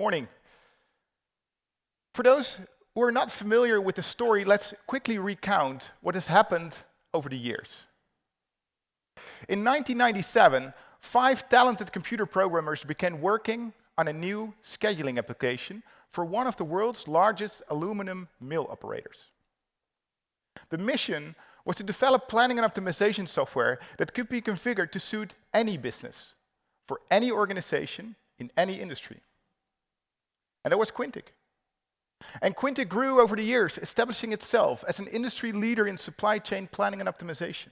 morning. For those who are not familiar with the story, let's quickly recount what has happened over the years. In 1997, 5 talented computer programmers began working on a new scheduling application for one of the world's largest aluminum mill operators. The mission was to develop planning and optimization software that could be configured to suit any business, for any organization, in any industry. And that was Quintic. And Quintic grew over the years, establishing itself as an industry leader in supply chain planning and optimization.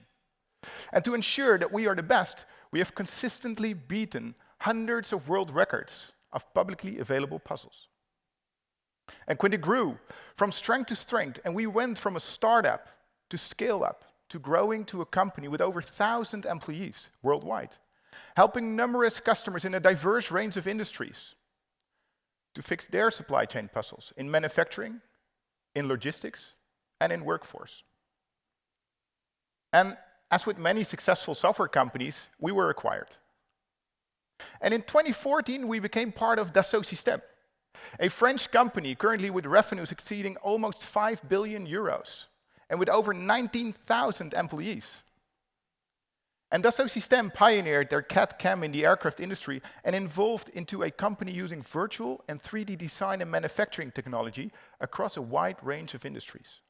And to ensure that we are the best, we have consistently beaten hundreds of world records of publicly available puzzles. And Quintic grew from strength to strength, and we went from a startup to scale up, to growing to a company with over 1,000 employees worldwide, helping numerous customers in a diverse range of industries to fix their supply chain puzzles in manufacturing, in logistics, and in workforce. And as with many successful software companies, we were acquired. And in 2014, we became part of Dassault Systèmes, a French company currently with revenues exceeding almost 5 billion euros and with over 19,000 employees. And Dassault Systèmes pioneered their CAD/CAM in the aircraft industry and evolved into a company using virtual and 3D design and manufacturing technology across a wide range of industries.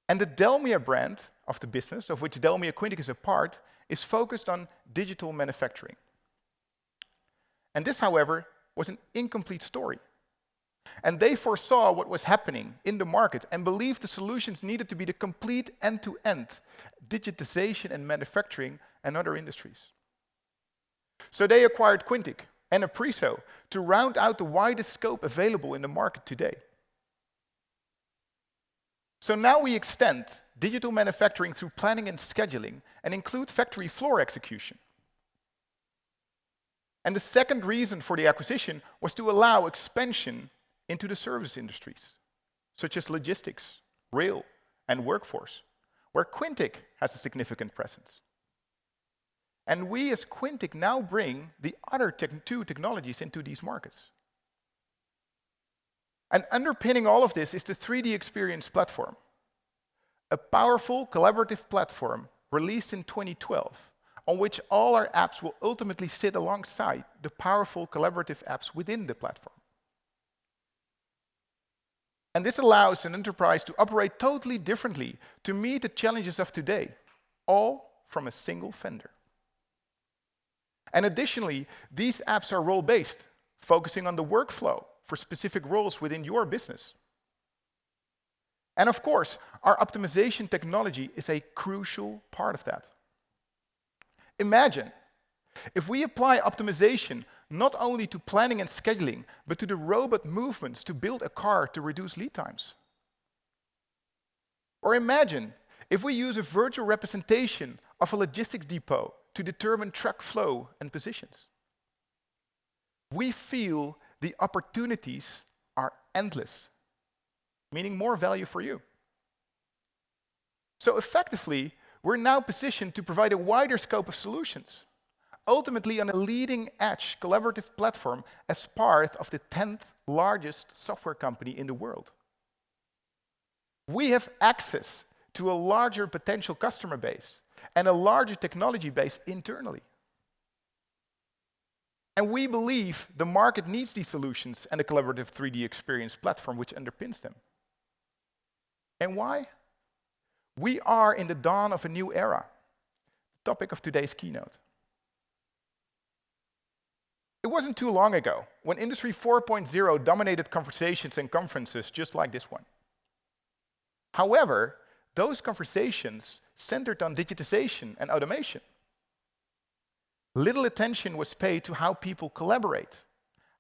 And the DELMIA brand of the business, of which DELMIA Quintic is a part, is focused on digital manufacturing. And this, however, was an incomplete story. And they foresaw what was happening in the market and believed the solutions needed to be the complete end-to-end digitization and manufacturing and other industries. So they acquired Quintic and Apriso to round out the widest scope available in the market today. So now we extend digital manufacturing through planning and scheduling and include factory floor execution. And the second reason for the acquisition was to allow expansion into the service industries, such as logistics, rail, and workforce, where Quintic has a significant presence. And we as Quintic now bring the other two technologies into these markets. And underpinning all of this is the 3D Experience platform, a powerful collaborative platform released in 2012, on which all our apps will ultimately sit alongside the powerful collaborative apps within the platform. And this allows an enterprise to operate totally differently to meet the challenges of today, all from a single vendor. And additionally, these apps are role-based, focusing on the workflow for specific roles within your business. And of course, our optimization technology is a crucial part of that. Imagine if we apply optimization not only to planning and scheduling, but to the robot movements to build a car to reduce lead times. Or imagine if we use a virtual representation of a logistics depot to determine truck flow and positions. We feel the opportunities are endless, meaning more value for you. So effectively, we're now positioned to provide a wider scope of solutions, ultimately on a leading-edge collaborative platform as part of the 10th largest software company in the world. We have access to a larger potential customer base and a larger technology base internally. And we believe the market needs these solutions and the collaborative 3D Experience platform which underpins them. And why? We are in the dawn of a new era, the topic of today's keynote. It wasn't too long ago when Industry 4.0 dominated conversations and conferences just like this one. However, those conversations centered on digitization and automation. Little attention was paid to how people collaborate,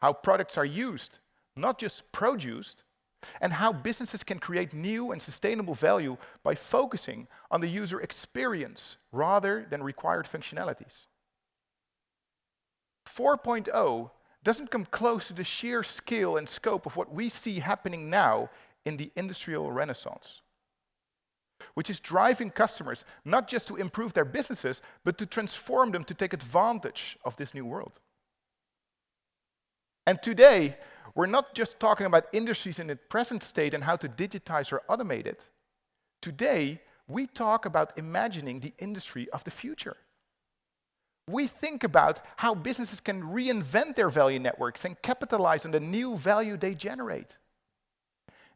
how products are used, not just produced, and how businesses can create new and sustainable value by focusing on the user experience rather than required functionalities. 4.0 doesn't come close to the sheer scale and scope of what we see happening now in the industrial renaissance, which is driving customers not just to improve their businesses, but to transform them to take advantage of this new world. And today, we're not just talking about industries in its present state and how to digitize or automate it. Today, we talk about imagining the industry of the future. We think about how businesses can reinvent their value networks and capitalize on the new value they generate.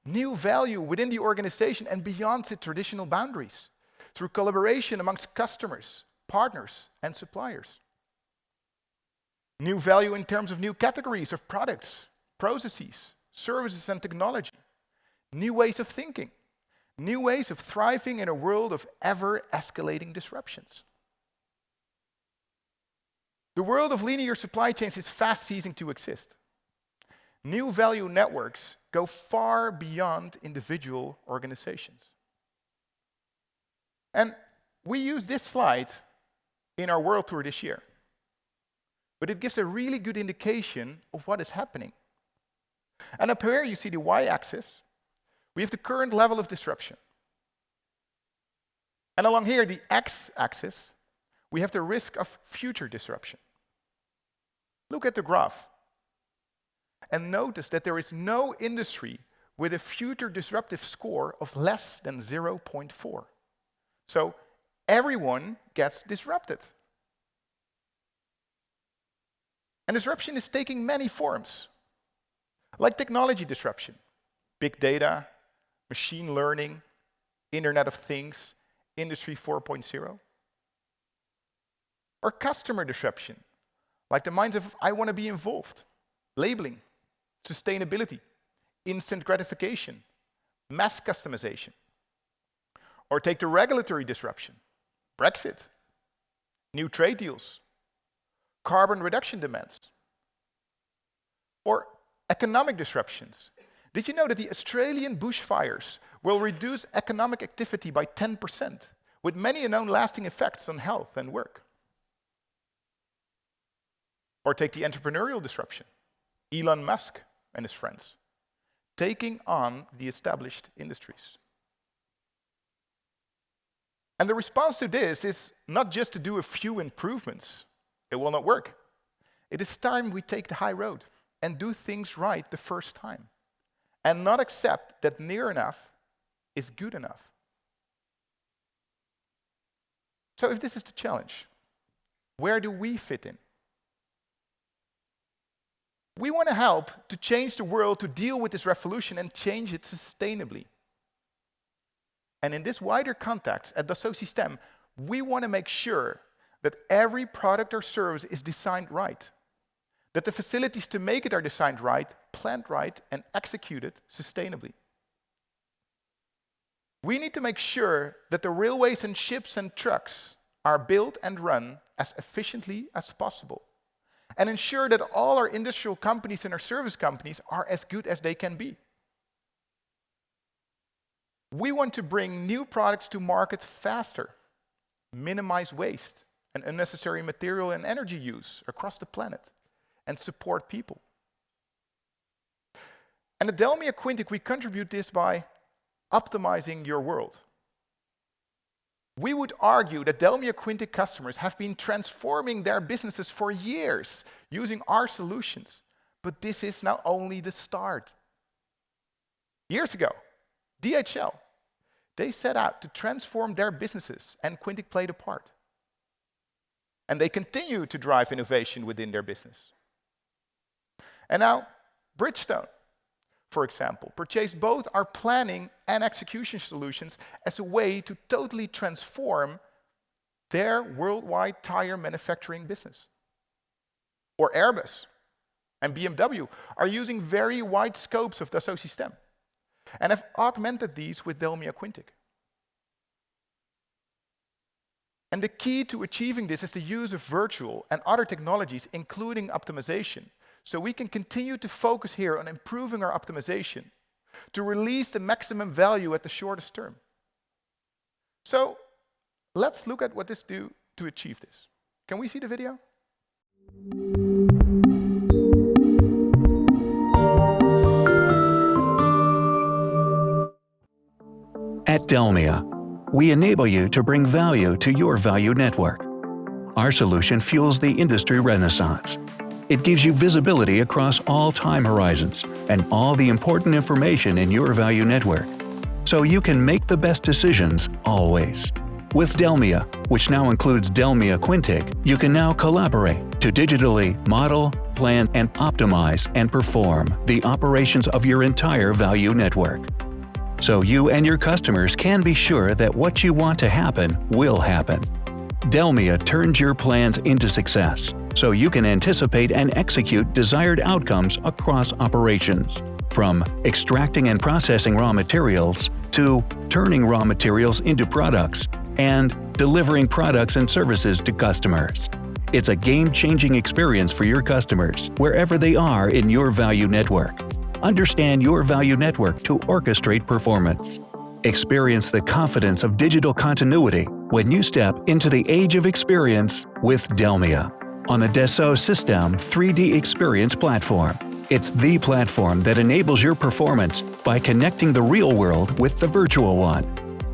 New value within the organization and beyond the traditional boundaries, through collaboration amongst customers, partners, and suppliers. New value in terms of new categories of products, processes, services, and technology. New ways of thinking. New ways of thriving in a world of ever-escalating disruptions. The world of linear supply chains is fast ceasing to exist. New value networks go far beyond individual organizations. And we use this slide in our world tour this year. But it gives a really good indication of what is happening. And up here you see the y-axis. We have the current level of disruption. And along here, the x-axis, we have the risk of future disruption. Look at the graph. And notice that there is no industry with a future disruptive score of less than 0.4. So everyone gets disrupted. And disruption is taking many forms, like technology disruption, big data, machine learning, Internet of Things, Industry 4.0. Or customer disruption, like the minds of I want to be involved, labeling, sustainability, instant gratification, mass customization. Or take the regulatory disruption, Brexit, new trade deals, carbon reduction demands. Or economic disruptions. Did you know that the Australian bushfires will reduce economic activity by 10%, with many unknown lasting effects on health and work? Or take the entrepreneurial disruption, Elon Musk and his friends, taking on the established industries. And the response to this is not just to do a few improvements. It will not work. It is time we take the high road and do things right the first time, and not accept that near enough is good enough. So if this is the challenge, where do we fit in? We want to help to change the world to deal with this revolution and change it sustainably. And in this wider context, at Dassault Systèmes, we want to make sure that every product or service is designed right, that the facilities to make it are designed right, planned right, and executed sustainably. We need to make sure that the railways and ships and trucks are built and run as efficiently as possible, and ensure that all our industrial companies and our service companies are as good as they can be. We want to bring new products to market faster, minimize waste and unnecessary material and energy use across the planet, and support people. And at DELMIA Quintic, we contribute this by optimizing your world. We would argue that DELMIA Quintic customers have been transforming their businesses for years using our solutions, but this is now only the start. Years ago, DHL, they set out to transform their businesses, and Quintic played a part. And they continue to drive innovation within their business. And now, Bridgestone, for example, purchased both our planning and execution solutions as a way to totally transform their worldwide tire manufacturing business. Or Airbus and BMW are using very wide scopes of Dassault Systèmes and have augmented these with DELMIA Quintic. And the key to achieving this is the use of virtual and other technologies, including optimization. So we can continue to focus here on improving our optimization to release the maximum value at the shortest term. So let's look at what this do to achieve this. Can we see the video? At DELMIA, we enable you to bring value to your value network. Our solution fuels the industry renaissance. It gives you visibility across all time horizons and all the important information in your value network, so you can make the best decisions always. With DELMIA, which now includes DELMIA Quintic, you can now collaborate to digitally model, plan, and optimize and perform the operations of your entire value network. So you and your customers can be sure that what you want to happen will happen. DELMIA turns your plans into success, so you can anticipate and execute desired outcomes across operations, from extracting and processing raw materials to turning raw materials into products and delivering products and services to customers. It's a game-changing experience for your customers wherever they are in your value network. Understand your value network to orchestrate performance. Experience the confidence of digital continuity when you step into the age of experience with DELMIA on the Dassault System 3D Experience platform. It's the platform that enables your performance by connecting the real world with the virtual one,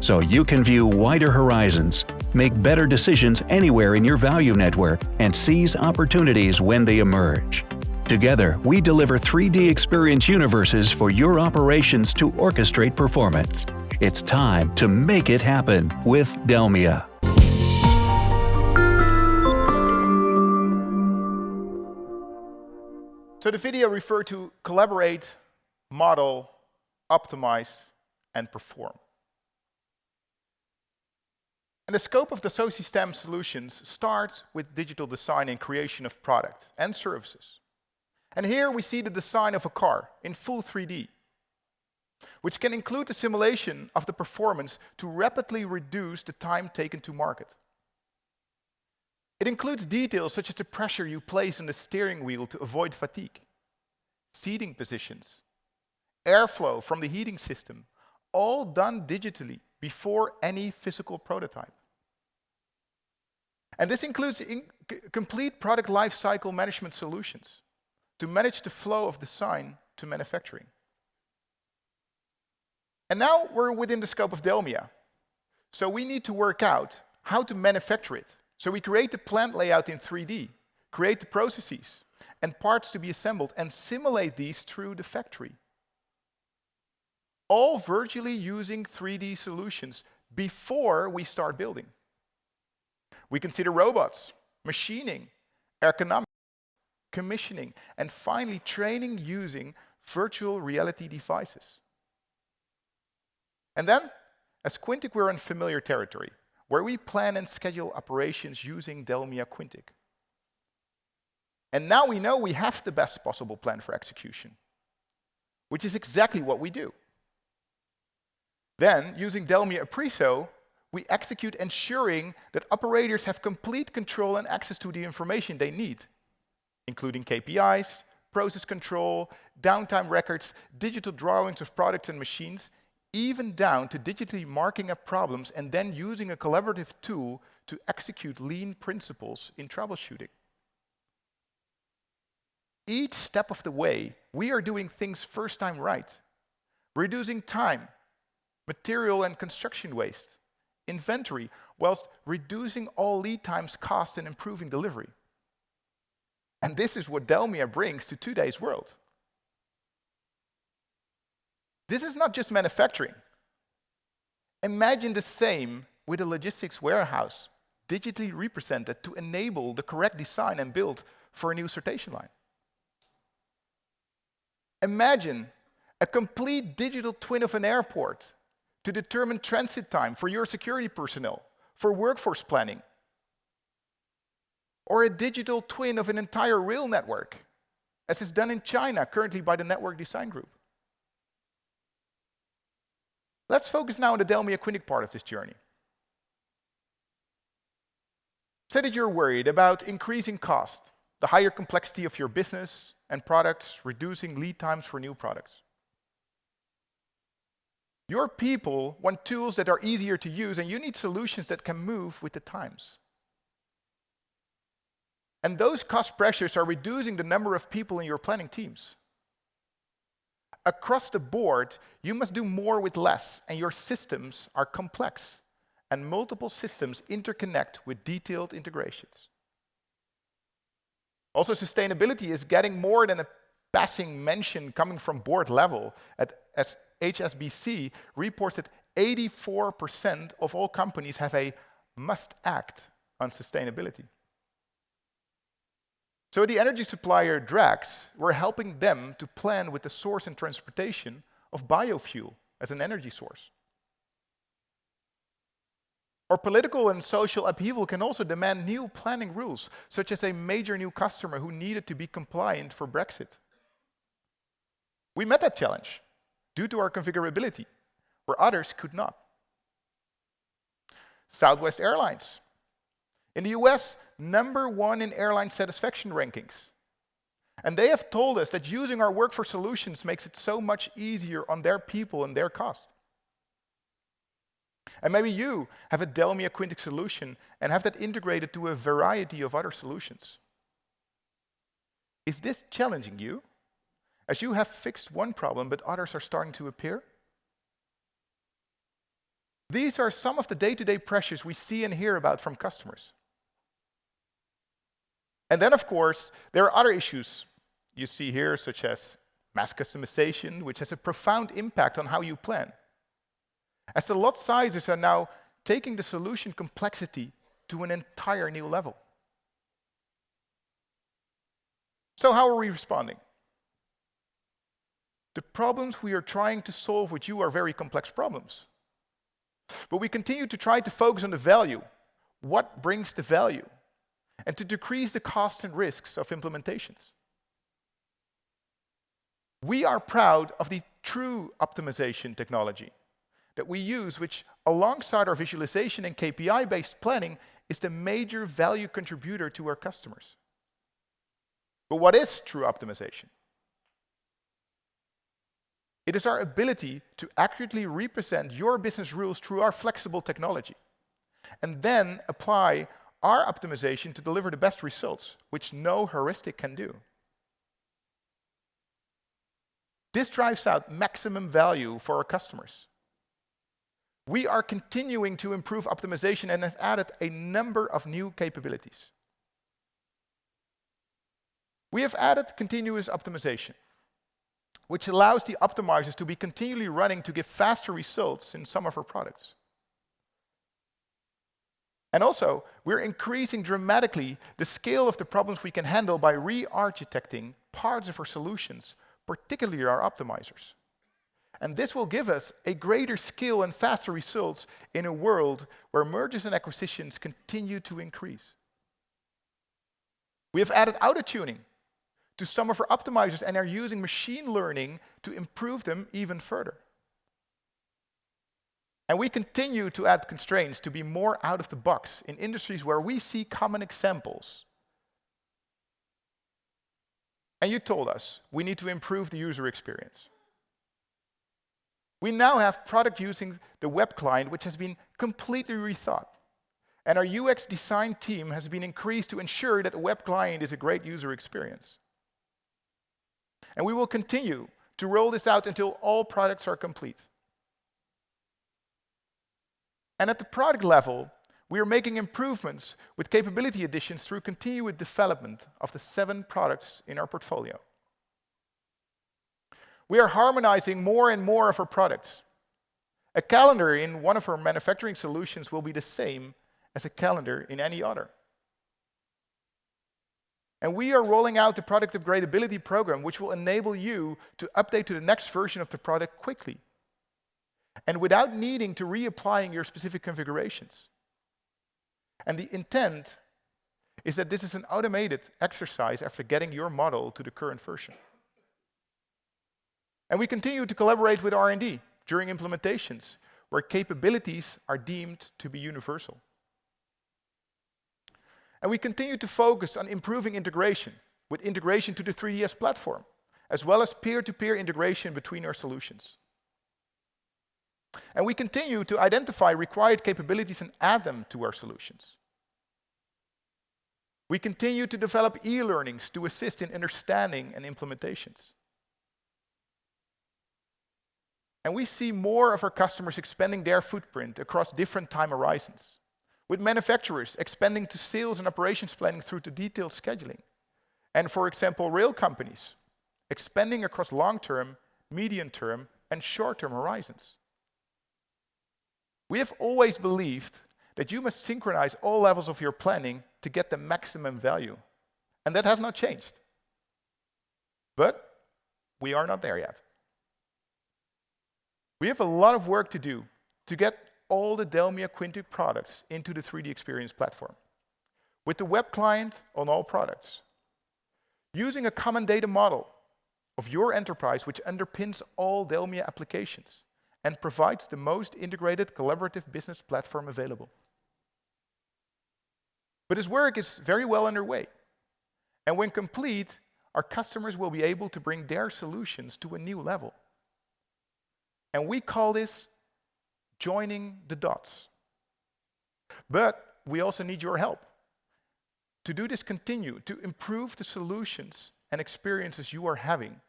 so you can view wider horizons, make better decisions anywhere in your value network, and seize opportunities when they emerge. Together, we deliver 3D experience universes for your operations to orchestrate performance. It's time to make it happen with DELMIA. So the video referred to collaborate, model, optimize, and perform. And the scope of Dassault Systèmes solutions starts with digital design and creation of product and services. And here we see the design of a car in full 3D, which can include the simulation of the performance to rapidly reduce the time taken to market. It includes details such as the pressure you place on the steering wheel to avoid fatigue, seating positions, airflow from the heating system, all done digitally before any physical prototype. And this includes complete product lifecycle management solutions to manage the flow of design to manufacturing. And now we're within the scope of DELMIA. So we need to work out how to manufacture it. So we create the plant layout in 3D, create the processes and parts to be assembled, and simulate these through the factory. All virtually using 3D solutions before we start building. We consider robots, machining, ergonomics, commissioning, and finally training using virtual reality devices. And then, as Quintic, we're in familiar territory, where we plan and schedule operations using DELMIA Quintic. And now we know we have the best possible plan for execution, which is exactly what we do. Then, using DELMIA Apriso, we execute ensuring that operators have complete control and access to the information they need, including KPIs, process control, downtime records, digital drawings of products and machines, even down to digitally marking up problems and then using a collaborative tool to execute lean principles in troubleshooting. Each step of the way, we are doing things first time right, reducing time, material and construction waste, inventory, whilst reducing all lead times, cost, and improving delivery. And this is what DELMIA brings to today's world. This is not just manufacturing. Imagine the same with a logistics warehouse, digitally represented to enable the correct design and build for a new sortation line. Imagine a complete digital twin of an airport to determine transit time for your security personnel, for workforce planning. Or a digital twin of an entire rail network, as is done in China currently by the Network Design Group. Let's focus now on the DELMIA Quintic part of this journey. Say that you're worried about increasing cost, the higher complexity of your business and products, reducing lead times for new products. Your people want tools that are easier to use, and you need solutions that can move with the times. And those cost pressures are reducing the number of people in your planning teams. Across the board, you must do more with less, and your systems are complex, and multiple systems interconnect with detailed integrations. Also, sustainability is getting more than a passing mention coming from board level, as HSBC reports that 84% of all companies have a must act on sustainability. So the energy supplier Drax, we're helping them to plan with the source and transportation of biofuel as an energy source. Or political and social upheaval can also demand new planning rules, such as a major new customer who needed to be compliant for Brexit. We met that challenge due to our configurability, where others could not. Southwest Airlines. In the US, #1 in airline satisfaction rankings. And they have told us that using our workforce solutions makes it so much easier on their people and their cost. And maybe you have a DELMIA Quintic solution and have that integrated to a variety of other solutions. Is this challenging you, as you have fixed one problem but others are starting to appear? These are some of the day-to-day pressures we see and hear about from customers. And then, of course, there are other issues you see here, such as mass customization, which has a profound impact on how you plan, as the lot sizes are now taking the solution complexity to an entire new level. So how are we responding? The problems we are trying to solve with you are very complex problems. But we continue to try to focus on the value, what brings the value, and to decrease the costs and risks of implementations. We are proud of the true optimization technology that we use, which alongside our visualization and KPI-based planning is the major value contributor to our customers. But what is true optimization? It is our ability to accurately represent your business rules through our flexible technology, and then apply our optimization to deliver the best results, which no heuristic can do. This drives out maximum value for our customers. We are continuing to improve optimization and have added a number of new capabilities. We have added continuous optimization, which allows the optimizers to be continually running to give faster results in some of our products. And also, we're increasing dramatically the scale of the problems we can handle by re-architecting parts of our solutions, particularly our optimizers. And this will give us a greater scale and faster results in a world where mergers and acquisitions continue to increase. We have added auto-tuning to some of our optimizers and are using machine learning to improve them even further. And we continue to add constraints to be more out of the box in industries where we see common examples. And you told us we need to improve the user experience. We now have product using the web client, which has been completely rethought. And our UX design team has been increased to ensure that the web client is a great user experience. And we will continue to roll this out until all products are complete. And at the product level, we are making improvements with capability additions through continued development of the 7 products in our portfolio. We are harmonizing more and more of our products. A calendar in one of our manufacturing solutions will be the same as a calendar in any other. And we are rolling out the product upgradability program, which will enable you to update to the next version of the product quickly, and without needing to reapplying your specific configurations. And the intent is that this is an automated exercise after getting your model to the current version. And we continue to collaborate with R&D during implementations, where capabilities are deemed to be universal. And we continue to focus on improving integration, with integration to the 3DS platform, as well as peer-to-peer integration between our solutions. And we continue to identify required capabilities and add them to our solutions. We continue to develop e-learnings to assist in understanding and implementations. And we see more of our customers expanding their footprint across different time horizons, with manufacturers expanding to sales and operations planning through to detailed scheduling, and, for example, rail companies, expanding across long-term, medium-term, and short-term horizons. We have always believed that you must synchronize all levels of your planning to get the maximum value, and that has not changed. But we are not there yet. We have a lot of work to do to get all the DELMIA Quintic products into the 3D Experience platform, with the web client on all products, using a common data model of your enterprise which underpins all DELMIA applications and provides the most integrated collaborative business platform available. But this work is very well underway, and when complete, our customers will be able to bring their solutions to a new level. And we call this joining the dots. But we also need your help. To do this, continue to improve the solutions and experiences you are having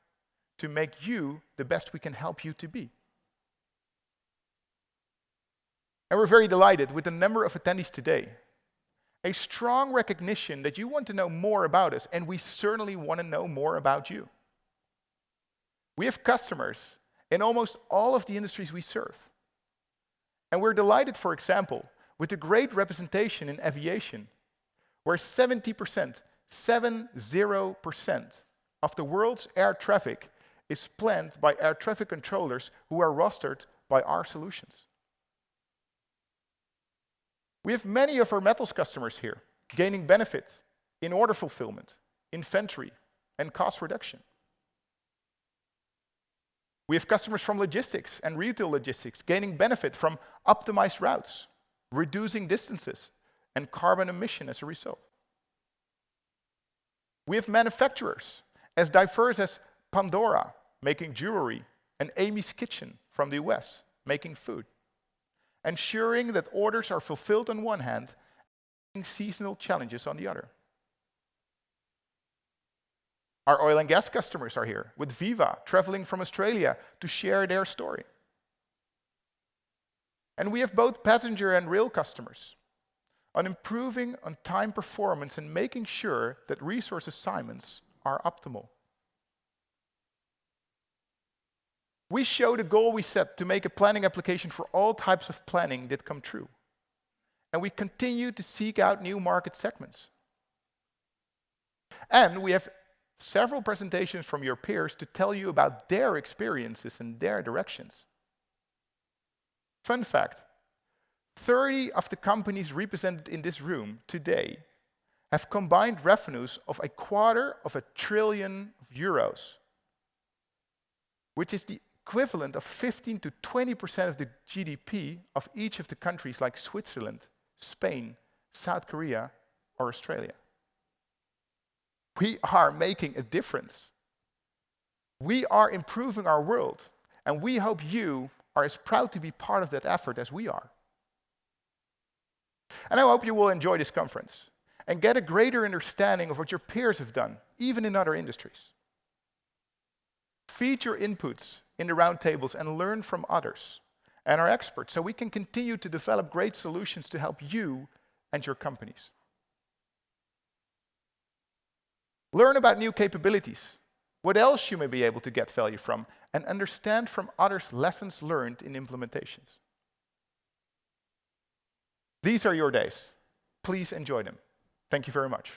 to make you the best we can help you to be. And we're very delighted with the number of attendees today. A strong recognition that you want to know more about us, and we certainly want to know more about you. We have customers in almost all of the industries we serve. And we're delighted, for example, with the great representation in aviation, where 70% of the world's air traffic is planned by air traffic controllers who are rostered by our solutions. We have many of our metals customers here, gaining benefit in order fulfillment, inventory, and cost reduction. We have customers from logistics and retail logistics gaining benefit from optimized routes, reducing distances, and carbon emission as a result. We have manufacturers as diverse as Pandora, making jewelry, and Amy's Kitchen from the US, making food, ensuring that orders are fulfilled on one hand and seasonal challenges on the other. Our oil and gas customers are here, with Viva traveling from Australia to share their story. And we have both passenger and rail customers on improving on-time performance and making sure that resource assignments are optimal. We show the goal we set to make a planning application for all types of planning that come true. And we continue to seek out new market segments. And we have several presentations from your peers to tell you about their experiences and their directions. Fun fact, 30 of the companies represented in this room today have combined revenues of €250 billion, which is the equivalent of 15 to 20% of the GDP of each of the countries like Switzerland, Spain, South Korea, or Australia. We are making a difference. We are improving our world, and we hope you are as proud to be part of that effort as we are. And I hope you will enjoy this conference and get a greater understanding of what your peers have done, even in other industries. Feed your inputs in the roundtables and learn from others and our experts so we can continue to develop great solutions to help you and your companies. Learn about new capabilities, what else you may be able to get value from, and understand from others lessons learned in implementations. These are your days. Please enjoy them. Thank you very much.